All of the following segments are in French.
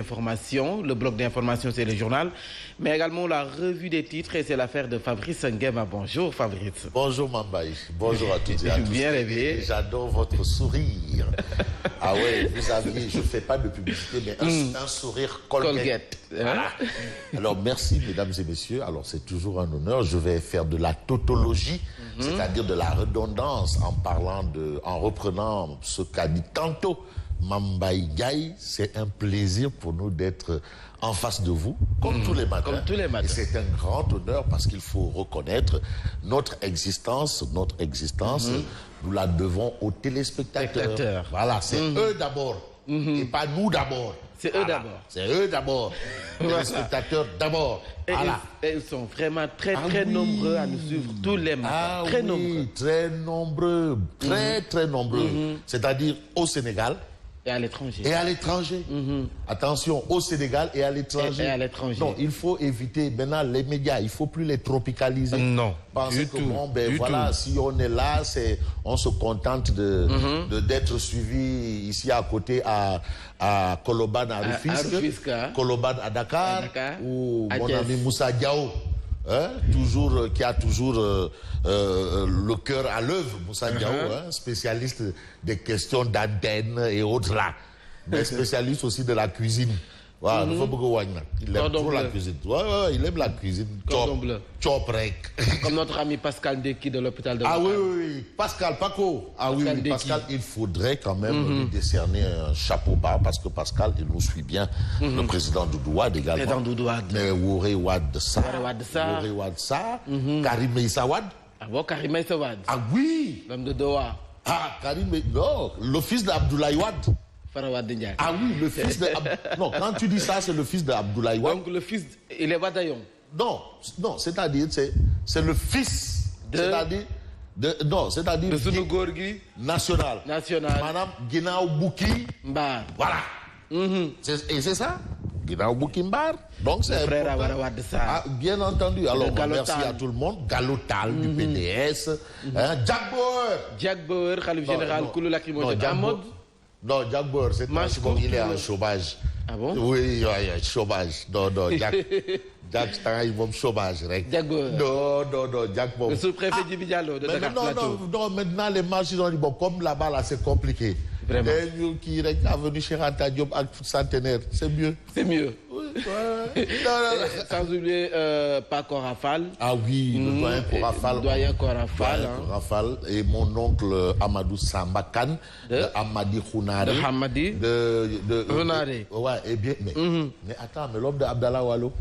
Information, le bloc d'information c'est le journal, mais également la revue des titres et c'est l'affaire de Fabrice Nguema. Bonjour Fabrice. Bonjour Mambaï, bonjour à toutes et à tous. Bien réveillé. J'adore votre sourire. Ah ouais, vous aviez, je ne fais pas de publicité, mais un sourire Colgate. Voilà. Alors merci mesdames et messieurs, alors c'est toujours un honneur, je vais faire de la tautologie, c'est-à-dire de la redondance en reprenant ce qu'a dit tantôt Mambaï Gaye. C'est un plaisir pour nous d'être en face de vous, comme tous les matins. Comme tous les matins. Et c'est un grand honneur parce qu'il faut reconnaître notre existence, nous la devons aux téléspectateurs. Voilà, c'est eux d'abord, et pas nous d'abord. C'est eux d'abord. C'est eux d'abord. Les spectateurs d'abord. Voilà. Et ils sont vraiment très nombreux à nous suivre tous les matins. Très nombreux. Très nombreux. Très nombreux. C'est-à-dire au Sénégal. Et à l'étranger. Et à l'étranger. Attention, au Sénégal et à l'étranger. Et à l'étranger. Non, il faut éviter maintenant les médias. Il ne faut plus les tropicaliser. Non. Penser que bon, ben voilà, si on est là, on se contente d'être suivi ici à côté à Koloban, à Rufisque, Koloban à Dakar, ou mon ami Moussa Diao. Qui a toujours le cœur à l'œuvre, Moussa Diao, spécialiste des questions d'antenne et autres là, mais spécialiste aussi de la cuisine. Voilà, il aime trop la cuisine. Ouais, il aime la cuisine. Choprek. Comme notre ami Pascal Ndeki de l'hôpital de Ouakam. Oui, Pascal, Paco. Pascal, il faudrait quand même lui décerner un chapeau bas parce que Pascal, il nous suit bien. Le président Doudouad également. Président Doudouad. Mais Wouré Wad Sa. Karim Meïssa Wad. Ah bon, Karim Meïssa Wad. Ah oui. L'homme de Doha. Ah, Karim Meïssa. Non, le fils d'Abdoulaye Wad. Ah oui, le fils de... Non, quand tu dis ça, c'est le fils d'Abdoulaye Wade. Donc le fils, il est Wadayon. Non, c'est-à-dire, c'est le fils. C'est-à-dire... c'est-à-dire... De Sunugorgi. National. Madame Guinaou Bouki. Mbar. Voilà. Et c'est ça. Guinaou Bouki Mbar. Donc c'est... Frère Wad Sa. Ah, bien entendu. Alors, merci à tout le monde. Galotal du PDS. Jack Bauer, Khalif Général, Koulou Lacrymogène. Non, Jack Bauer, c'est il est en chômage. Ah bon? Oui, chômage. Non, Jack. Jack, il va me chômage. Jack Bauer. Non, Jack Bauer. Le sous-préfet du Bidialo de Dakar Plateau. Non, maintenant les marches, ils ont dit, bon, comme là-bas, là, c'est compliqué. Vraiment. Et nous qui est venu chez Ranta Diop avec centenaire, c'est mieux. C'est mieux. Oui, sans oublier Paco Rafal. Ah oui, le doyen Korafal. Doyen Korafal. Korafal. Et mon oncle Amadou Sambakan, de Hamadi Khounare. De Hamadi. De Khounare. Ouais, et bien, mais attends, mais l'homme de Abdallah Wallo.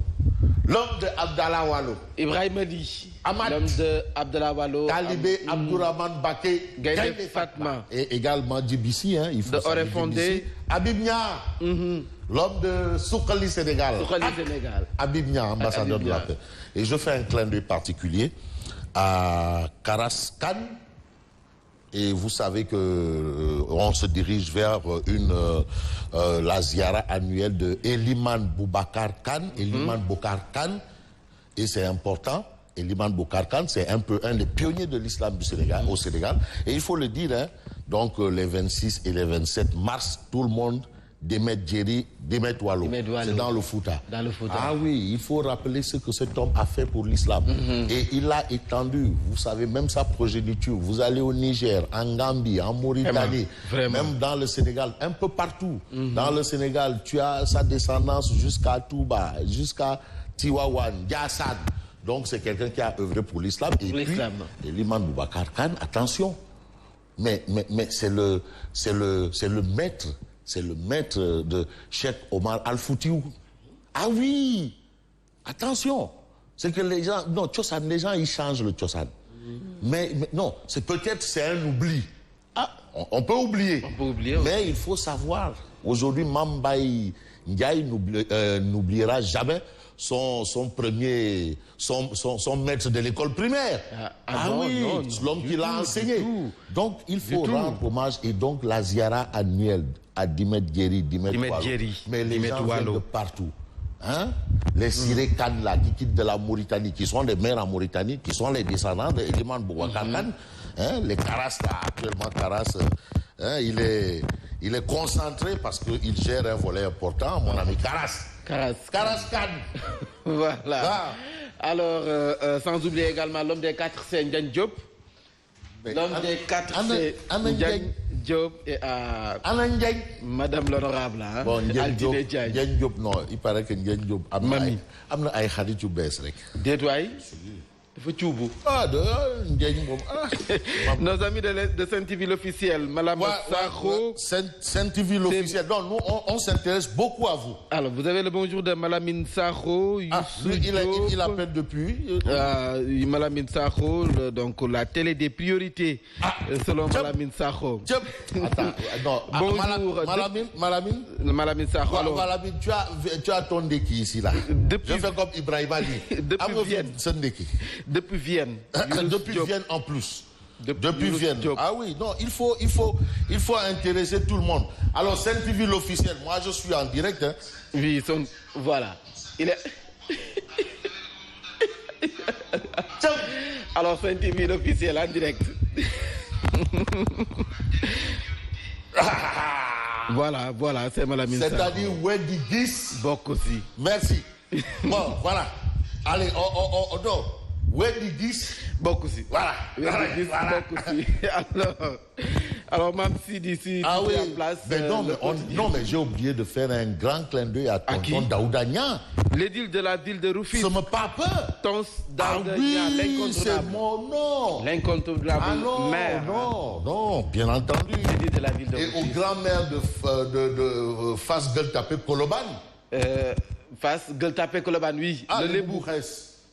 L'homme de Abdallah Wallo. Ibrahim Ali. Amat. L'homme de Abdallah Wallo. Talibé Abdourahman Baké. Gaïdé Fatma. Et également Djibissi, il faut de Orefondé. Abibnia. L'homme de Soukali Sénégal. Abibnia, ambassadeur de la paix. Et je fais un clin d'œil particulier à Karas Khan. Et vous savez que on se dirige vers la ziara annuelle de Eliman Boubacar Khan, Eliman Boubacar Khan, et c'est important. Eliman Boubacar Khan, c'est un des pionniers de l'islam du Sénégal, au Sénégal. Et il faut le dire, donc les 26 et les 27 mars, tout le monde Demet Djeri, Demet Wallo. C'est dans le Fouta. Ah oui, il faut rappeler ce que cet homme a fait pour l'islam. Et il a étendu, vous savez, même sa progéniture. Vous allez au Niger, en Gambie, en Mauritanie, même dans le Sénégal, un peu partout. Dans le Sénégal, tu as sa descendance jusqu'à Touba, jusqu'à Tiwawan, Yassad. Donc c'est quelqu'un qui a œuvré pour l'islam. Et puis, l'imam Boubacar Khan, attention. Mais c'est le maître. C'est le maître de Cheikh Omar Al-Foutiou. Ah oui! Attention! C'est que les gens... Non, Tchossan, les gens, ils changent le Tchossan. Mais non, c'est un oubli. Ah, on peut oublier. On peut oublier, mais il faut savoir. Aujourd'hui, Mambaï Ndiaye n'oubliera jamais son maître de l'école primaire. L'homme qui l'a enseigné. Donc, il faut rendre hommage. Et donc, la ziara annuelle à Dimet Djeri, Dimet Wallo. Mais les gens viennent de partout. Les Siré Khan là, qui quittent de la Mauritanie, qui sont les maires en Mauritanie, qui sont les descendants de Eliman Boubacar Khan. Les Karas, là, actuellement Karas, il est il est concentré parce qu'il gère un volet important, mon ami Karas. Karas Khan. Voilà. Ah. Alors, sans oublier également l'homme des 4 c'est Ndiagne Diop. L'homme des 4 c'est Ndiagne Diop et Madame l'honorable. Hein? Bon, Ndiagne Diop, non, il paraît que Ndiagne Diop a ay xarit yu bees rek. Déedwaay. Nos amis de Saint-TV l'officiel, Madame Sakho. Saint-TV l'officiel. Donc nous, on s'intéresse beaucoup à vous. Alors, vous avez le bonjour de Malamine Sakho. Lui, il appelle depuis. Malamine Sakho, donc la télé des priorités, selon Malamine Sakho. Attends, non. Bonjour. Malamine Sakho. Alors, Malamine, tu as ton déki ici, là. Je fais comme Ibrahim Ali. Depuis Vienne. Depuis Vienne. Depuis Vienne en plus. Depuis Vienne. Ah oui, non, il faut intéresser tout le monde. Alors, Saint-TV l'officiel, moi je suis en direct. Hein. Oui, voilà. Il est... Alors, Saint-TV l'officiel en direct. Voilà, c'est Malamine. C'est-à-dire, Wendy Gis. Beaucoup aussi. Merci. Bon, voilà. Allez, non. Wendy Gis. Beaucoup aussi. Voilà. Beaucoup aussi. Alors, même si d'ici en place. Mais non, mais j'ai oublié de faire un grand clin d'œil à tonton Daouda Niang. L'édile de la ville de Rufisque. Ça me pas peur. Tons Daouda Niang, l'incontournable. C'est mon nom. L'incontournable maire. Non, bien entendu. L'édile de la ville de Rufisque. Et au grand maire de Fass Gueule Tapée Colobane. Fass Gueule Tapée Colobane, oui. Le Lébou.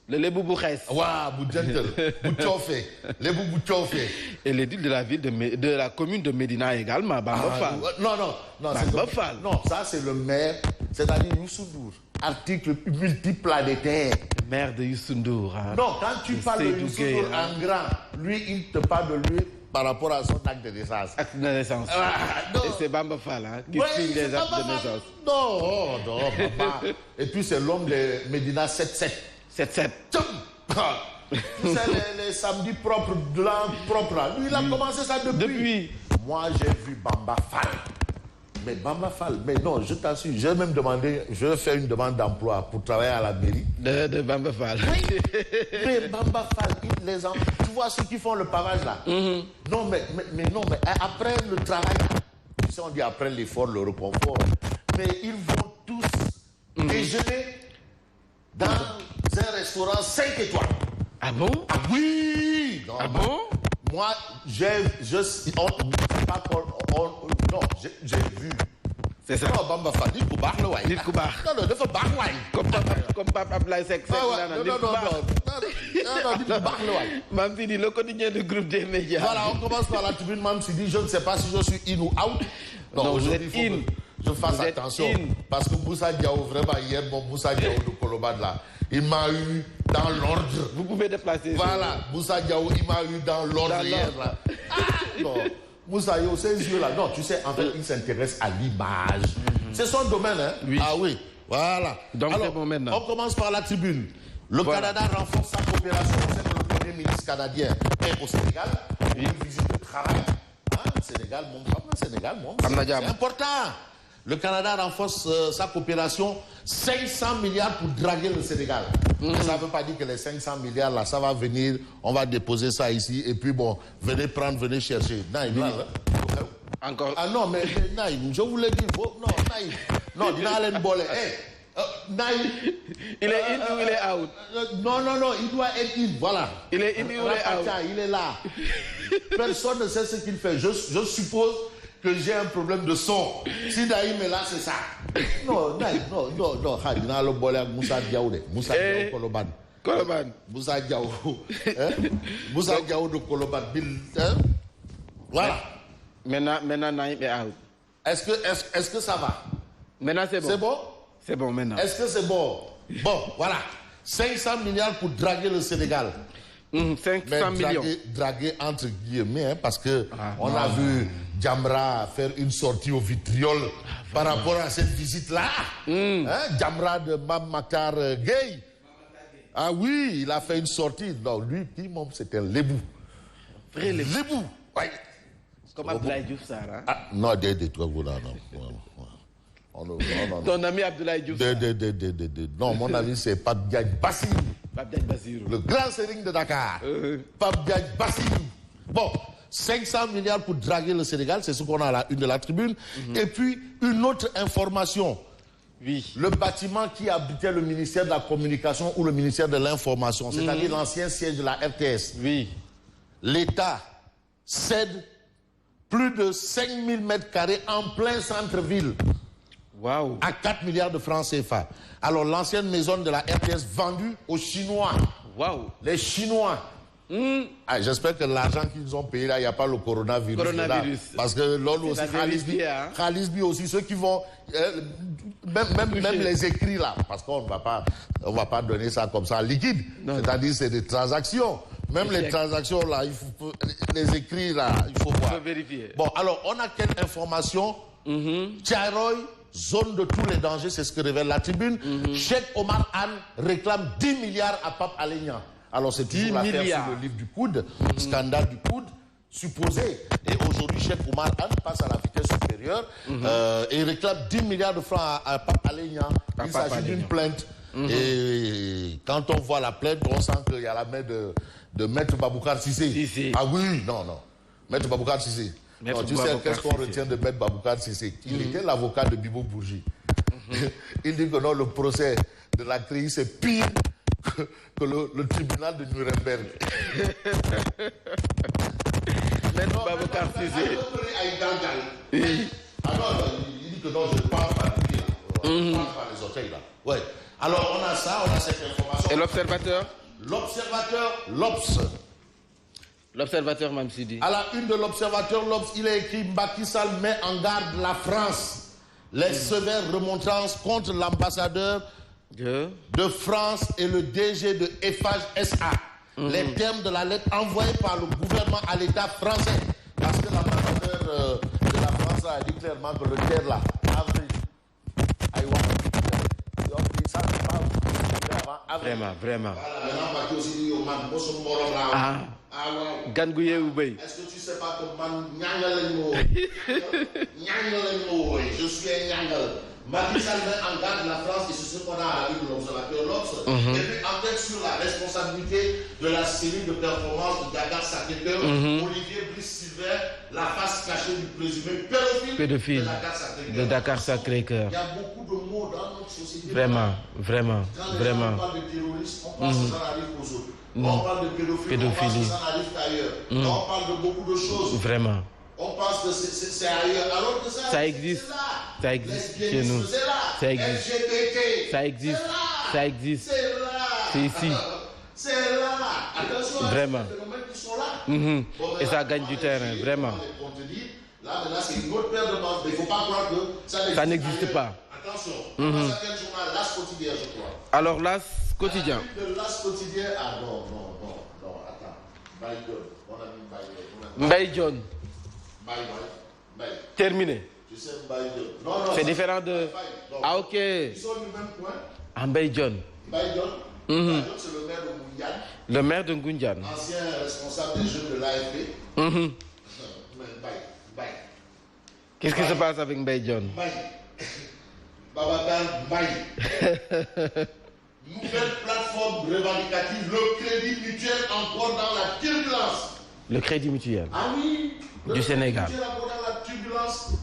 Le Lébou Bourès. Waouh, Boudjentel, Boutchofé, Lébou Boutchofé. Et l'édile de la ville de la commune de Médina également, Bamba Fall. Non, ça c'est le maire, c'est-à-dire Youssou Ndour. Article multiplanétaire. Le maire de Youssou Ndour. Hein. Non, quand tu parles de Youssou Ndour en grand, lui, il te parle de lui par rapport à son acte de naissance. Acte de naissance. Et c'est Bamba Fall hein, qui signe les actes de naissance. Non, papa. Et puis c'est l'homme de Médina 7-7. 7-7. Tu sais, les samedis propres, lui, il a commencé ça depuis. Moi, j'ai vu Bamba Fall. Mais Bamba Fall, mais non, je t'assure, j'ai même demandé, je vais faire une demande d'emploi pour travailler à la mairie. De Bamba Fall. Oui. Mais Bamba Fall, tu vois ceux qui font le pavage là. Non, mais après le travail, tu sais, on dit après l'effort, le réconfort. Mais ils vont tous déjeuner dans un restaurant 5 étoiles. Ah bon? Ah oui! Non, ah bon? Moi, j'ai vu. C'est ça. Non, Bamba Fall, dit que baax la waay. Dit que baax. Non, dafa baax waay. Comme Pape Ablaye Seck. Non, dit que baax la waay. Mam Sidi, le quotidien du groupe des médias. Voilà, on commence par la tribune. Mam Sidi, je ne sais pas si je suis in ou out. Non, aujourd'hui, il faut que je fasse attention. Parce que Moussa Diaw, vraiment, hier, Moussa Diaw de Colobane là, il m'a eu dans l'ordre. Vous pouvez déplacer. Voilà, Moussa Diaw, il m'a eu dans l'ordre hier là. Non, Moussa Diaw, ces yeux-là, non, tu sais, en fait, il s'intéresse à l'image. C'est son domaine, hein? Oui. Ah oui, voilà. Donc, alors, bon maintenant. On commence par la tribune. Le Canada renforce sa coopération. On sait que le Premier ministre canadien est au Sénégal. Une visite de travail. Sénégal, c'est important. Le Canada renforce sa coopération, 500 milliards pour draguer le Sénégal. Ça ne veut pas dire que les 500 milliards là, ça va venir, on va déposer ça ici et puis bon, venez prendre, venez chercher. Naïm, encore. Ah non, mais Naïm, je vous l'ai dit, non, Naïm. Non, dina len bolé. Naïm. Il est in ou il est out? Non, il doit être in, voilà. Il est in ou il est out? Il est là. Personne ne sait ce qu'il fait. Je suppose que j'ai un problème de son. Si Naïm est là, c'est ça. Non, Dina le bolé avec Moussa Diaw de. Moussa Diaw Colobane. Colobane. Moussa Diaw. Moussa Diaw de Colobane. Voilà. Maintenant, Naïm est out. Est-ce que ça va? Maintenant, c'est bon. C'est bon? C'est bon maintenant. Est-ce que c'est bon? Bon, voilà. 500 milliards pour draguer le Sénégal. 500 millions. Draguer entre guillemets, hein, parce que on a vu Jamra faire une sortie au vitriol par rapport à cette visite-là. Jamra de Mam Maktar Gueye. Ah oui, il a fait une sortie. Non, lui, c'était un lébou. Vrai lébou. Lébou. Ouais. Comme Abdoulaye Diouf Sarr. Hein? Ah, non, des trucs là, non. Ton ami Abdoulaye Diouf Sarr. Non, mon ami, c'est Pape Diagne Bassirou. Pape Diagne Bassirou. Le grand sérigne de Dakar. Pape Diagne Bassirou. Bon, 500 milliards pour draguer le Sénégal, c'est ce qu'on a à la une de la tribune. Et puis, une autre information. Oui. Le bâtiment qui abritait le ministère de la Communication ou le ministère de l'Information, c'est-à-dire l'ancien siège de la RTS. Oui. L'État cède plus de 5000 mètres carrés en plein centre-ville. Waouh. À 4 milliards de francs CFA. Alors, l'ancienne maison de la RTS vendue aux Chinois. Waouh. Les Chinois. Ah, j'espère que l'argent qu'ils ont payé là, il n'y a pas le coronavirus. Parce que l'autre aussi, Khalisbi aussi, ceux qui vont, même les écrits là, parce qu'on ne va pas donner ça comme ça liquide. C'est-à-dire c'est des transactions. Même les transactions là, les écrits là, il faut voir. Il faut vérifier. Bon, alors on a quelle information? Thiaroye, zone de tous les dangers, c'est ce que révèle la tribune. Cheikh Omar Anne réclame 10 milliards à Pape Alé Niang. Alors c'est toujours l'affaire sur le livre du coude, scandale du coude, supposé. Et aujourd'hui, Cheikh Omar Anne passe à la vitesse supérieure et réclame 10 milliards de francs à Pape Alé Niang. Il s'agit d'une plainte. Et quand on voit la plainte, on sent qu'il y a la main de Maître Baboucar Cissé. Ah oui, non. Maître Baboucar Cissé. Non, tu sais, qu'est-ce qu'on retient de Maître Baboucar Cissé? Il était l'avocat de Bibo Bourgi. Il dit que non, le procès de l'actrice est pire que le tribunal de Nuremberg. Maître Baboucar Cissé. Alors, il dit que non, je ne parle pas de lui, là. Je ne parle pas des orteils, là. Ouais. Alors, on a ça, on a cette information. Et l'observateur? L'Obs. L'observateur, même si dit. À la une de l'observateur, l'Obs, il est écrit Macky Sall met en garde la France. Les sévères remontrances contre l'ambassadeur de France et le DG de Eiffage SA. Les termes de la lettre envoyée par le gouvernement à l'État français. Parce que l'ambassadeur de la France a dit clairement que le terre là, avril, Vraiment. Ah. Gangouye ou Bey. Est-ce que tu sais pas que man je suis un Nyangal. Macky Sall met en garde la France et c'est ce qu'on a à la une de l'observateur l'Obs. Et puis en tête sur la responsabilité de la série de performances de Dakar Sacré-Cœur, Olivier Brice-Sylvain, la face cachée du présumé pédophile de Dakar Sacré-Cœur. Il y a beaucoup de mots dans notre société. Vraiment. Quand on parle de terrorisme, on pense que ça arrive aux autres. On parle de pédophilie, on pense que ça n'arrive qu'ailleurs. On parle de beaucoup de choses. Vraiment. On pense que c'est ailleurs, alors que ça existe. Ça existe chez nous. Ça existe. LGBT. Ça existe. Ça existe. C'est là. C'est ici. C'est là. Attention vraiment. À ces phénomènes qui sont là. Bon, et ça gagne du terrain, vraiment. On te dit, là, c'est une autre paire de manches, mais il ne faut pas croire que ça n'existe pas. Attention. On passe à quel journal? L'As quotidien, je crois. Alors, L'As quotidien. L'As quotidien. Ah non, attends. Mbaye John. Terminé. Tu sais Mbaye John. Non. C'est différent de. Ah, ok. Ils sont du même point. Ah, Mbaye John. Mbaye John. Mbaye John, c'est le maire de Ngoundiane. Le maire de Ngoundiane. Ancien responsable des jeunes de l'AFP. Mbaye. Qu'est-ce qui se passe avec Mbaye John? Mbaye. Babacar Mbaye. Nouvelle plateforme revendicative, le crédit mutuel encore dans la turbulence. Le crédit mutuel. Ah oui. Du Sénégal. Encore dans la turbulence.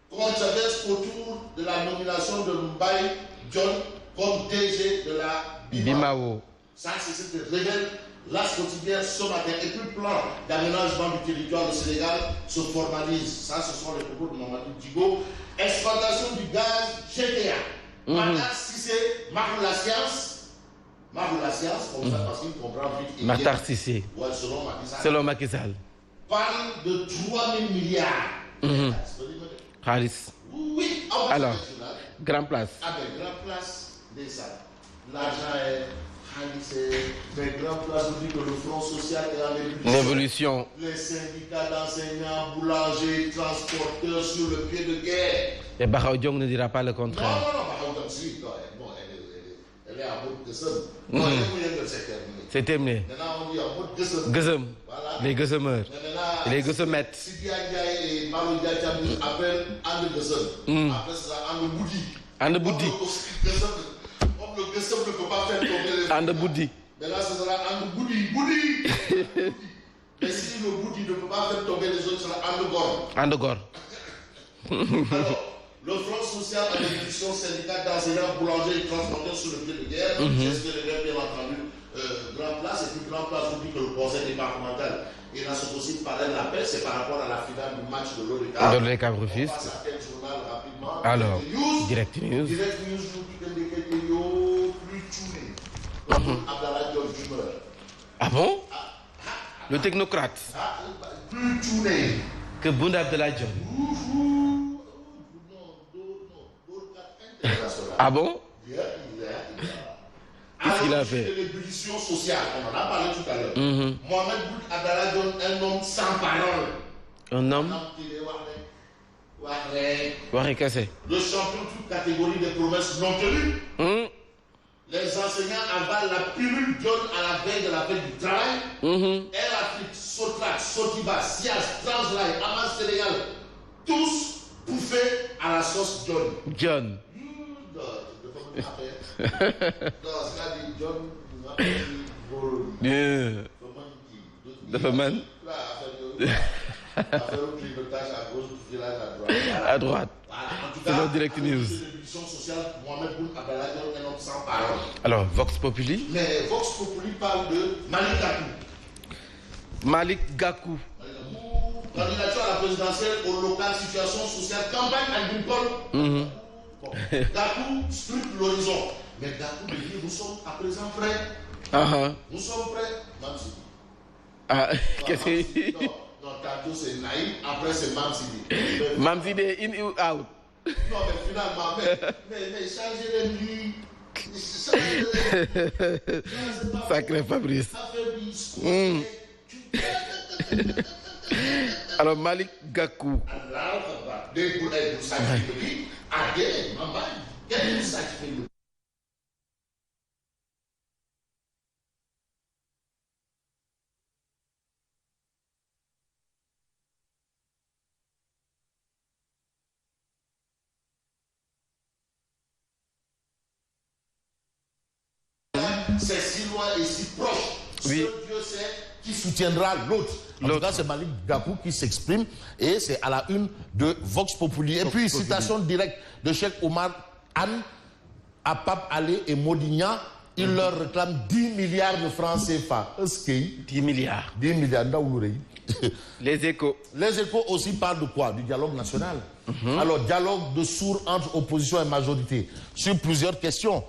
Controverse autour de la nomination de Mbaye John comme DG de la BIMAO. Ça, c'est ce que révèle L'As quotidien ce matin. Et puis le plan d'aménagement du territoire du Sénégal se formalise. Ça, ce sont les propos de Mamadou Digo. Exploitation du gaz GTA. Matar Cissé, Marou la science, comme ça, parce qu'il comprend vite. Matar Cissé. Ouais, selon Macky Sall. Parle de 3 000 milliards. Khalis. Oui. Alors, grand place. Ah ben, grand place, des salles. L'argent est Khalis, mais grand place, on dit que le Front social est en l'évolution. Les syndicats d'enseignants, boulangers, transporteurs sur le pied de guerre. Et Bakao Diong ne dira pas le contraire. Non, Bakao Diong, si, elle est en mode Gessem. Non, c'est terminé. C'est terminé. Maintenant, on dit en mode Gessem. Gessem. Voilà, Les Gossemeurs. Les Gossemettes. Sidi Ndiaye et Malou Ndiaye appellent Anne Gossem. Après, c'est Anne Boudi. Anne Boudi. Comme le Gossem ne peut pas faire tomber les... Anne Boudi. Mais là, ce sera Anne Boudi. Boudi. Mais si le Boudi ne peut pas faire tomber les autres, ce sera Anne Gor. Anne Gor. Alors, le Front social à l'exécution syndicale d'enseignants boulangers et transporteurs sur le pied de guerre, c'est ce que les bien entendu, Grand Place, et puis Grand Place vous dit que le conseil départemental et la aussi parlait de la paix, c'est par rapport à la finale du match de l'ODCAV. De l'ODCAV Rufisque. On passe à quel journal rapidement? Alors, Direct News. Direct News nous dit que les Kékéyo plus tournés. Abdallah Diop Jumeur. Ah bon? Le technocrate. Plus tourné. Que Bounda Abdallah Diop. Ah bon? Qu'est-ce qu'il a fait? L'ébullition sociale, on en a parlé tout à l'heure. Mohamed Boud Abdallah Diop, un homme sans parole. Un homme? Le champion toute catégorie des promesses non tenues. Les enseignants avalent la pilule jaune à la veille de la fête du travail. Air Afrique, Sotrac, Sotiba, Sias, Transline, Amas Sénégal, tous bouffés à la sauce jaune. John. Non, c'est dit John. Dafa man. À droite. C'est notre Direct News. Alors, Vox Populi. Mais Vox Populi parle de Malick Gakou. Malick Gakou. Candidature à la présidentielle au local, situation sociale, campagne agricole. Gakou scrute l'horizon. Mais Gakou dit nous sommes à présent prêts. Nous sommes prêts. Mamsidi. Ah, qu'est-ce que non, tantôt c'est Naïm, après c'est Mamsidi. Mamsidi in ou out? Non, mais finalement, mais changez les nuits. Sacré Fabrice. Alors, Malick Gakou. C'est si loin et si proche. Oui. Ce Dieu sait qui soutiendra l'autre. En tout cas, c'est Malick Gakou qui s'exprime et c'est à la une de Vox Populi. Et puis, citation directe de Cheikh Oumar Anne à Pape Alé et Modignan. Il leur réclame 10 milliards de francs CFA. 10 milliards. 10 milliards. Les Échos. Les Échos aussi parlent de quoi? Du dialogue national. Alors, dialogue de sourds entre opposition et majorité sur plusieurs questions.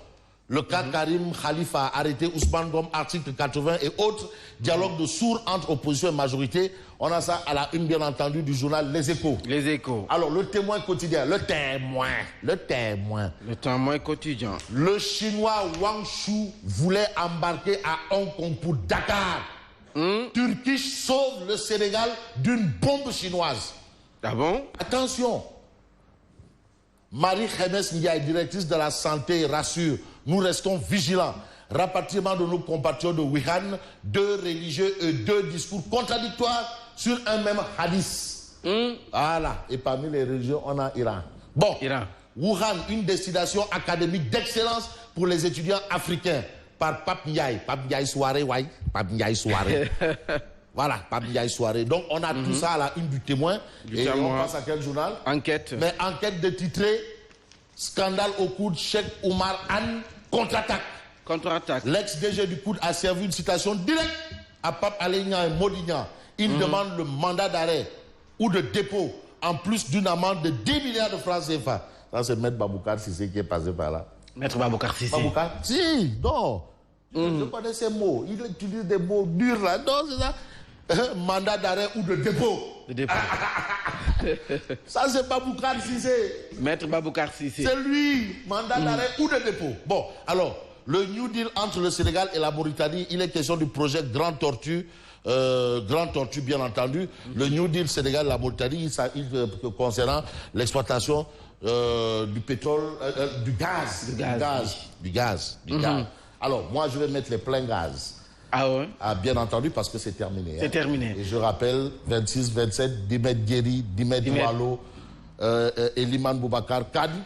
Le cas Karim Khalifa, arrêté Ousmane Gom, article 80 et autres. Dialogue de sourds entre opposition et majorité. On a ça à la une, bien entendu, du journal Les Échos. Les Échos. Alors, le témoin quotidien, le témoin. Le témoin quotidien. Le Chinois Wang Shu voulait embarquer à Hong Kong pour Dakar. Turkish sauve le Sénégal d'une bombe chinoise. Ah bon? Attention. Marie-Khémès Ndiaye, directrice de la santé, rassure. Nous restons vigilants. Rapatriement de nos compatriotes de Wuhan, 2 religieux et 2 discours contradictoires sur un même hadith. Voilà. Et parmi les religions, on a Iran. Bon. Iran. Wuhan, une destination académique d'excellence pour les étudiants africains. Par Pape Ndiaye. Pape Ndiaye soirée, ouais. Pape Ndiaye soirée. Voilà, Pape Ndiaye soirée. Donc, on a tout ça à la une du témoin. On passe à quel journal? Enquête. Mais enquête de titré scandale au coude, Cheikh Oumar Anne, contre-attaque. Contre-attaque. L'ex-DG du coude a servi une citation directe à Pape Alé et Modignan. Il demande le mandat d'arrêt ou de dépôt en plus d'une amende de 10 milliards de francs CFA. Ça, c'est Maître Baboucar Sissé qui est passé par là. Maître Baboucar Sissé. Baboucar? Si, non. Je connais ces mots. Il utilise des mots durs là. Non, c'est ça. Mandat d'arrêt ou de dépôt. De dépôt. Ça, c'est Baboucar Sissé. Maître Baboucar Sissé. C'est lui. Mandat d'arrêt ou de dépôt. Bon, alors, le New Deal entre le Sénégal et la Mauritanie, il est question du projet Grand Tortue. Grand Tortue, bien entendu. Le New Deal Sénégal et la Mauritanie, concernant l'exploitation du pétrole, du gaz. Du gaz. Alors, moi, je vais mettre les pleins gaz. Ah ouais? Ah, bien entendu, parce que c'est terminé. C'est terminé. Et je rappelle, 26, 27, Dimet Guéry, Dimet Doualo, Eliman Boubacar, Kane.